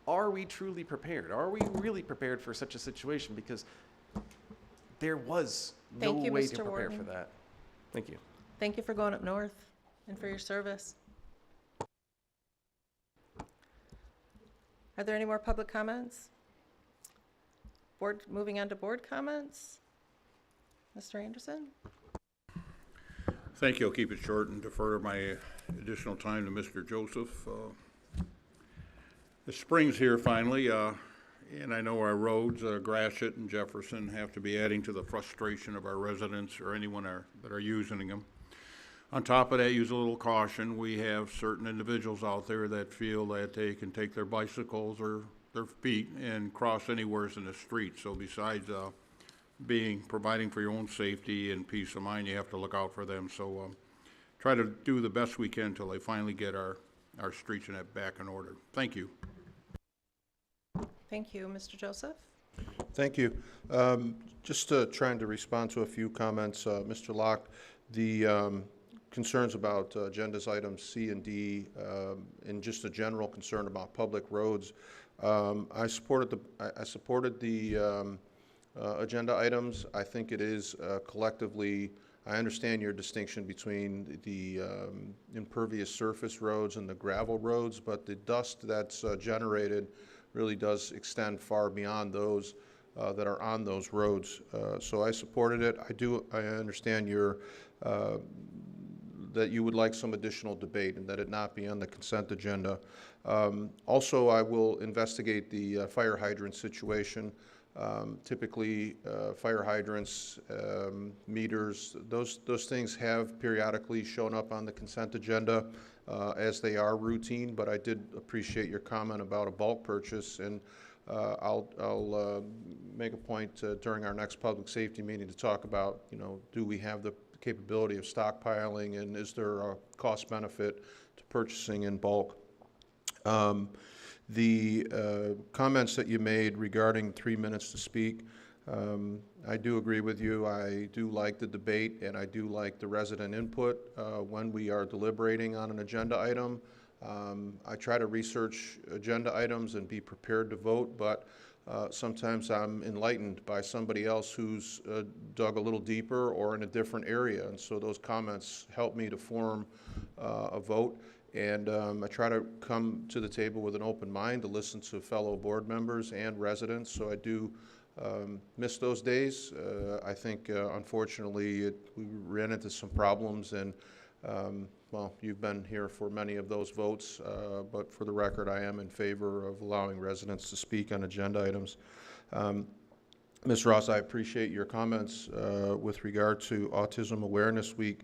are we truly prepared? Are we really prepared for such a situation? Because there was no Thank you, way Mr. to prepare for Wharton. that. Thank you. Thank you for going up north and for your service. Are there any more public comments? Moving on to board comments? Mr. Anderson? Thank you. I'll keep it short and defer my additional time to Mr. Joseph. The spring's here finally, and I know our roads, Gratiot and Jefferson, have to be adding to the frustration of our residents or anyone that are using them. On top of that, use a little caution. We have certain individuals out there that feel that they can take their bicycles or their feet and cross anywhere in the street. So besides providing for your own safety and peace of mind, you have to look out for them. So try to do the best we can until they finally get our streets and that back in order. Thank you. Thank you. Mr. Joseph? Thank you. Just trying to respond to a few comments. Mr. Locke, the concerns about agendas items C and D, and just a general concern about public roads. I supported the agenda items. I think it is collectively, I understand your distinction between the impervious surface roads and the gravel roads, but the dust that's generated really does extend far beyond those that are on those roads. So I supported it. I understand that you would like some additional debate and that it not be on the consent agenda. Also, I will investigate the fire hydrant situation. Typically, fire hydrants, meters, those things have periodically shown up on the consent agenda as they are routine, but I did appreciate your comment about a bulk purchase, and I'll make a point during our next public safety meeting to talk about, do we have the capability of stockpiling, and is there a cost benefit to purchasing in bulk? The comments that you made regarding 3 minutes to speak, I do agree with you. I do like the debate, and I do like the resident input when we are deliberating on an agenda item. I try to research agenda items and be prepared to vote, but sometimes I'm enlightened by somebody else who's dug a little deeper or in a different area, and so those comments help me to form a vote. And I try to come to the table with an open mind to listen to fellow board members and residents, so I do miss those days. I think, unfortunately, we ran into some problems, and, well, you've been here for many of those votes, but for the record, I am in favor of allowing residents to speak on agenda items. Ms. Ross, I appreciate your comments with regard to Autism Awareness Week.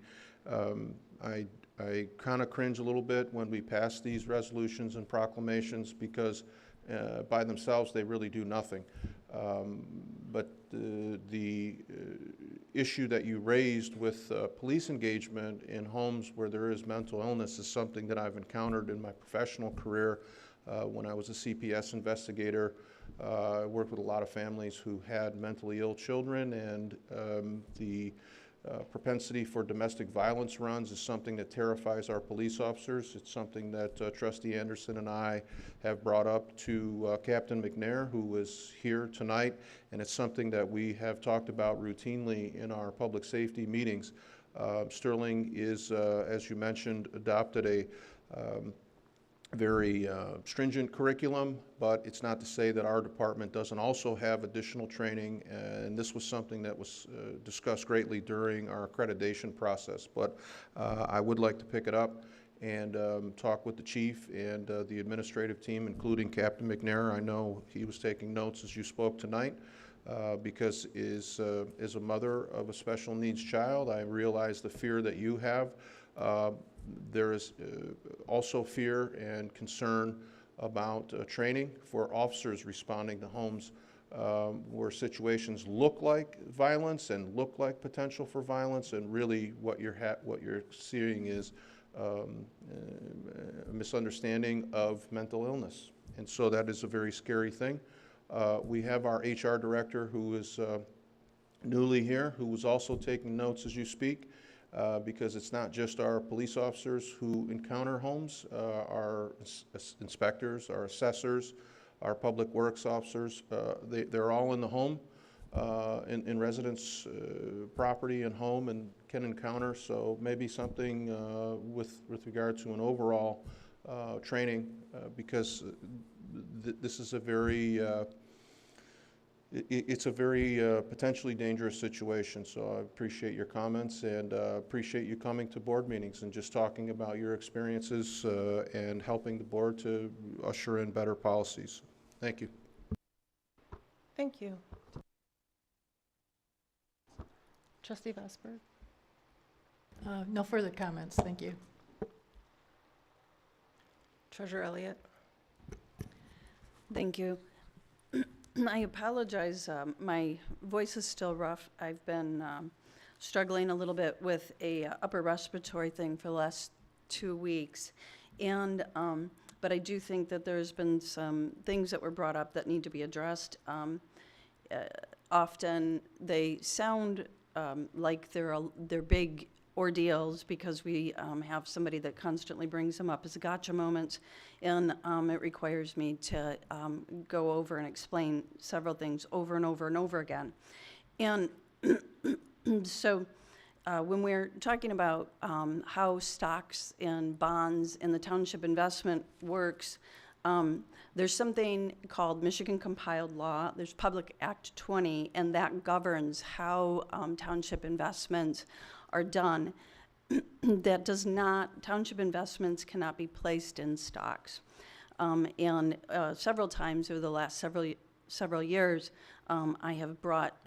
I kind of cringe a little bit when we pass these resolutions and proclamations because by themselves they really do nothing. But the issue that you raised with police engagement in homes where there is mental illness is something that I've encountered in my professional career. When I was a CPS investigator, I worked with a lot of families who had mentally ill children, and the propensity for domestic violence runs is something that terrifies our police officers. It's something that Trustee Anderson and I have brought up to Captain McNair, who is here tonight, and it's something that we have talked about routinely in our public safety meetings. Sterling is, as you mentioned, adopted a very stringent curriculum, but it's not to say that our department doesn't also have additional training, and this was something that was discussed greatly during our accreditation process. But I would like to pick it up and talk with the chief and the administrative team, including Captain McNair. I know he was taking notes as you spoke tonight. Because as a mother of a special needs child, I realize the fear that you have. There is also fear and concern about training for officers responding to homes where situations look like violence and look like potential for violence, and really what you're seeing is a misunderstanding of mental illness. And so that is a very scary thing. We have our HR director who is newly here, who was also taking notes as you speak. because it's not just our police officers who encounter homes, our inspectors, our assessors, our public works officers, they're all in the home, in residence property and home, and can encounter. So maybe something with regard to an overall training, because this is a very it's a very potentially dangerous situation. So I appreciate your comments, and appreciate you coming to board meetings and just talking about your experiences and helping the board to usher in better policies. Thank you. Thank you. Trustee Vesper? No further comments, thank you. Treasurer Elliott? Thank you. I apologize, my voice is still rough. I've been struggling a little bit with a upper respiratory thing for the last 2 weeks. And, but I do think that there's been some things that were brought up that need to be addressed. Often they sound like they're big ordeals because we have somebody that constantly brings them up as a gotcha moment, and it requires me to go over and explain several things over and over and over again. And so when we're talking about how stocks and bonds in the township investment works, there's something called Michigan Compiled Law. There's Public Act 20, and that governs how township investments are done. That does not, township investments cannot be placed in stocks. And several times over the last several years, I have brought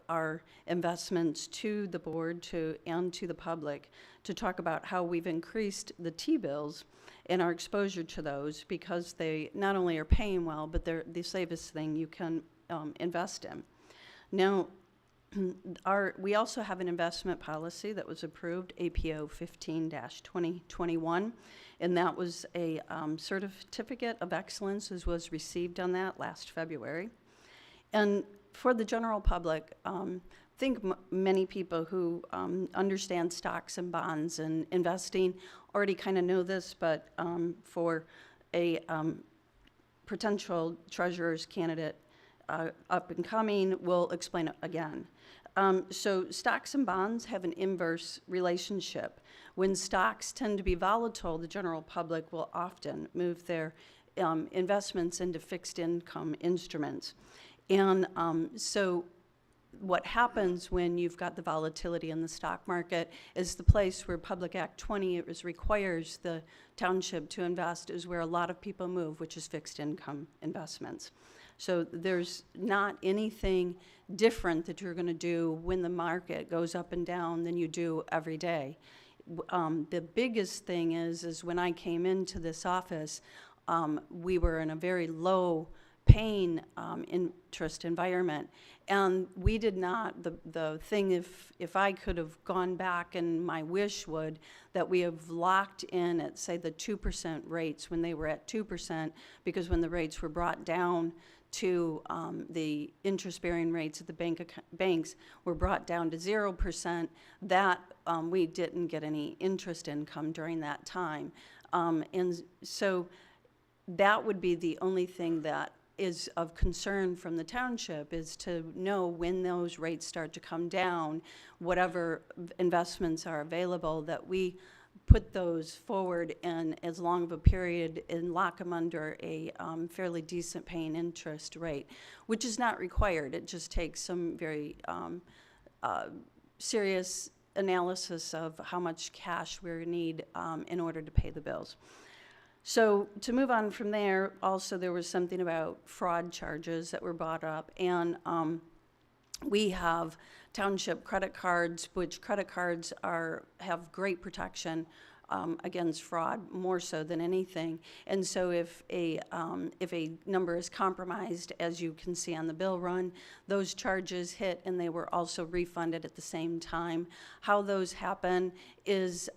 our investments to the board and to the public to talk about how we've increased the T-bills and our exposure to those, because they not only are paying well, but they're the safest thing you can invest in. Now, we also have an investment policy that was approved, APO 15-2021, and that was a certificate of excellence was received on that last February. And for the general public, I think many people who understand stocks and bonds and investing already kind of know this, but for a potential treasurer's candidate up and coming, we'll explain it again. So stocks and bonds have an inverse relationship. When stocks tend to be volatile, the general public will often move their investments into fixed income instruments. And so what happens when you've got the volatility in the stock market is the place where Public Act 20 requires the township to invest is where a lot of people move, which is fixed income investments. So there's not anything different that you're going to do when the market goes up and down than you do every day. The biggest thing is when I came into this office, we were in a very low paying interest environment, and we did not, the thing, if I could have gone back, and my wish would, that we have locked in at, say, the 2% rates when they were at 2%, because when the rates were brought down to the interest-bearing rates at the banks were brought down to 0%, that we didn't get any interest income during that time. And so that would be the only thing that is of concern from the township, is to know when those rates start to come down, whatever investments are available, that we put those forward in as long of a period and lock them under a fairly decent paying interest rate, which is not required. It just takes some very serious analysis of how much cash we need in order to pay the bills. So to move on from there, also there was something about fraud charges that were brought up, and we have township credit cards, which credit cards have great protection against fraud, more so than anything. And so if a number is compromised, as you can see on the bill run, those charges hit, and they were also refunded at the same time. How those happen is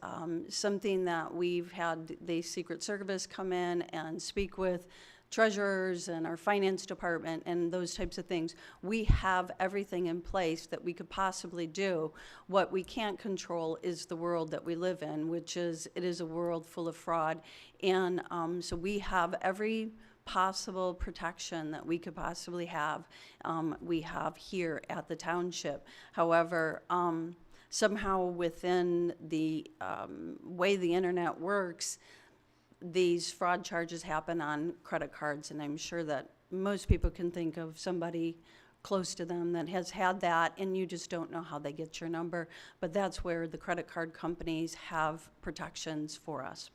something that we've had the Secret Service come in and speak with treasurers and our finance department and those types of things. We have everything in place that we could possibly do. What we can't control is the world that we live in, which is, it is a world full of fraud. And so we have every possible protection that we could possibly have, we have here at the township. However, somehow within the way the internet works, these fraud charges happen on credit cards, and I'm sure that most people can think of somebody close to them that has had that, and you just don't know how they get your number. But that's where the credit card companies have protections for us.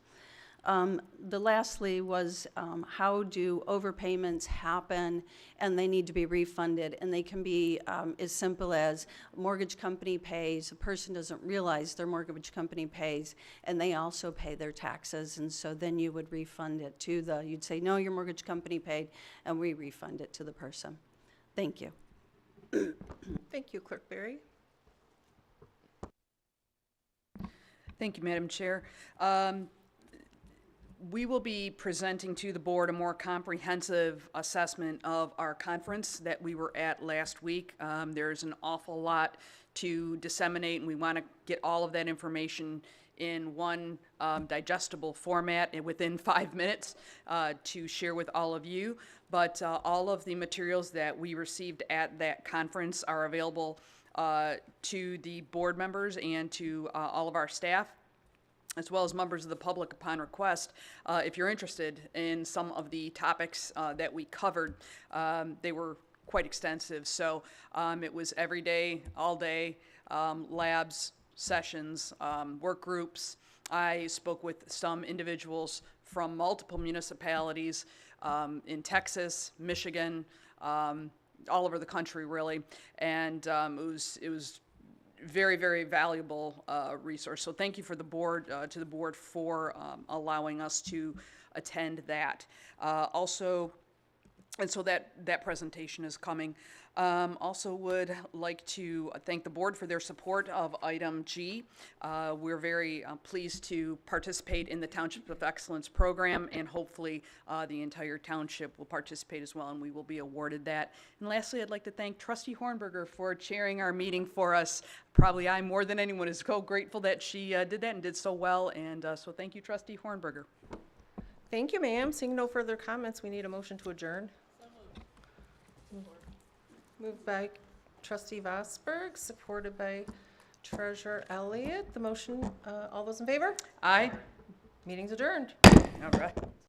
The lastly was how do overpayments happen and they need to be refunded, and they can be as simple as a mortgage company pays, a person doesn't realize their mortgage company pays, and they also pay their taxes, and so then you would refund it to you'd say, no, your mortgage company paid, and we refund it to the person. Thank you. Thank you, Clerk Berry. Thank you, Madam Chair. We will be presenting to the board a more comprehensive assessment of our conference that we were at last week. There's an awful lot to disseminate, and we want to get all of that information in one digestible format and within 5 minutes to share with all of you. But all of the materials that we received at that conference are available to the board members and to all of our staff, as well as members of the public upon request. If you're interested in some of the topics that we covered, they were quite extensive. So it was every day, all day, labs, sessions, work groups. I spoke with some individuals from multiple municipalities in Texas, Michigan, all over the country really, and it was very, very valuable resource. So thank you for the board, to the board for allowing us to attend that. Also, and so that presentation is coming. Also would like to thank the board for their support of item G. We're very pleased to participate in the Township of Excellence program, and hopefully the entire township will participate as well, and we will be awarded that. And lastly, I'd like to thank Trustee Hornberger for chairing our meeting for us. Probably I, more than anyone, is so grateful that she did that and did so well, and so thank you, Trustee Hornberger. Thank you, ma'am. Seeing no further comments, we need a motion to adjourn. Moved by Trustee Vosberg, supported by Treasurer Elliott. The motion, all those in favor? Aye. Meeting's adjourned. All right.